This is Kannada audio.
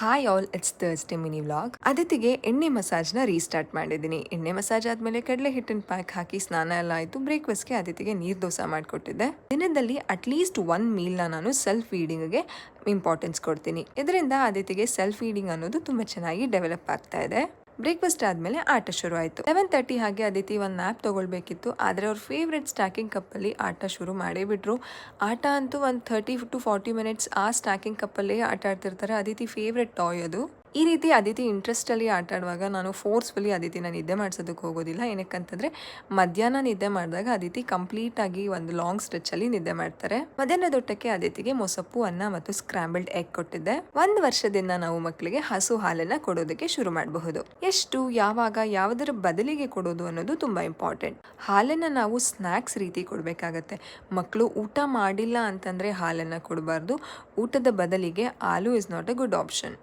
Hi all, it's Thursday mini vlog. ಅದಿತಿಗೆ ಎಣ್ಣೆ ಮಸಾಜ್ನ ರೀಸ್ಟಾರ್ಟ್ ಮಾಡಿದ್ದೀನಿ. ಎಣ್ಣೆ ಮಸಾಜ್ ಆದಮೇಲೆ ಕಡಲೆ ಹಿಟ್ಟಿನ ಪ್ಯಾಕ್ ಹಾಕಿ ಸ್ನಾನ ಎಲ್ಲ ಆಯಿತು. ಬ್ರೇಕ್ಫಾಸ್ಟ್ಗೆ ಅದಿತಿಗೆ ನೀರು ದೋಸೆ ಮಾಡಿಕೊಟ್ಟಿದ್ದೆ. ದಿನದಲ್ಲಿ ಅಟ್ಲೀಸ್ಟ್ ಒನ್ ಮೀಲ್ನ ನಾನು ಸೆಲ್ಫ್ ಫೀಡಿಂಗ್ಗೆ ಇಂಪಾರ್ಟೆನ್ಸ್ ಕೊಡ್ತೀನಿ. ಇದರಿಂದ ಅದಿತಿಗೆ ಸೆಲ್ಫ್ ಫೀಡಿಂಗ್ ಅನ್ನೋದು ತುಂಬ ಚೆನ್ನಾಗಿ ಡೆವಲಪ್ ಆಗ್ತಾ ಇದೆ. ಬ್ರೇಕ್ಫಾಸ್ಟ್ ಆದಮೇಲೆ ಆಟ ಶುರು ಆಯಿತು. 11:30 ಹಾಗೆ ಅದಿತಿ ಒಂದು ನ್ಯಾಪ್ ತೊಗೊಳ್ಬೇಕಿತ್ತು. ಆದರೆ ಅವ್ರ ಫೇವ್ರೆಟ್ ಸ್ಟ್ಯಾಕಿಂಗ್ ಕಪ್ಪಲ್ಲಿ ಆಟ ಶುರು ಮಾಡೇ ಬಿಟ್ರು. ಆಟ ಅಂತೂ ಒಂದು 30 to 40 ಮಿನಿಟ್ಸ್ ಆ ಸ್ಟ್ಯಾಕಿಂಗ್ ಕಪ್ಪಲ್ಲೇ ಆಟ ಆಡ್ತಿರ್ತಾರೆ. ಅದಿತಿ ಫೇವ್ರೆಟ್ ಟಾಯ್ ಅದು. ಈ ರೀತಿ ಅದಿತಿ ಇಂಟ್ರೆಸ್ಟಲ್ಲಿ ಆಟ ಆಡುವಾಗ ನಾನು ಫೋರ್ಸ್ಫುಲಿ ಅದಿತಿನ ನಿದ್ದೆ ಮಾಡಿಸೋದಕ್ಕೆ ಹೋಗೋದಿಲ್ಲ. ಏನಕ್ಕಂತಂದರೆ ಮಧ್ಯಾಹ್ನ ನಿದ್ದೆ ಮಾಡಿದಾಗ ಅದಿತಿ ಕಂಪ್ಲೀಟಾಗಿ ಒಂದು ಲಾಂಗ್ ಸ್ಟ್ರೆಚ್ಚಲ್ಲಿ ನಿದ್ದೆ ಮಾಡ್ತಾರೆ. ಮಧ್ಯಾಹ್ನದ ಊಟಕ್ಕೆ ಅದಿತಿಗೆ ಮೊಸಪ್ಪು, ಅನ್ನ ಮತ್ತು ಸ್ಕ್ರಾಂಬಲ್ಡ್ ಎಗ್ ಕೊಟ್ಟಿದ್ದೆ. 1 ವರ್ಷದಿಂದ ನಾವು ಮಕ್ಕಳಿಗೆ ಹಸು ಹಾಲನ್ನು ಕೊಡೋದಕ್ಕೆ ಶುರು ಮಾಡಬಹುದು. ಎಷ್ಟು, ಯಾವಾಗ, ಯಾವುದರ ಬದಲಿಗೆ ಕೊಡೋದು ಅನ್ನೋದು ತುಂಬ ಇಂಪಾರ್ಟೆಂಟ್. ಹಾಲನ್ನು ನಾವು ಸ್ನ್ಯಾಕ್ಸ್ ರೀತಿ ಕೊಡಬೇಕಾಗತ್ತೆ. ಮಕ್ಕಳು ಊಟ ಮಾಡಿಲ್ಲ ಅಂತಂದರೆ ಹಾಲನ್ನು ಕೊಡಬಾರ್ದು. ಊಟದ ಬದಲಿಗೆ ಹಾಲು is not a good option.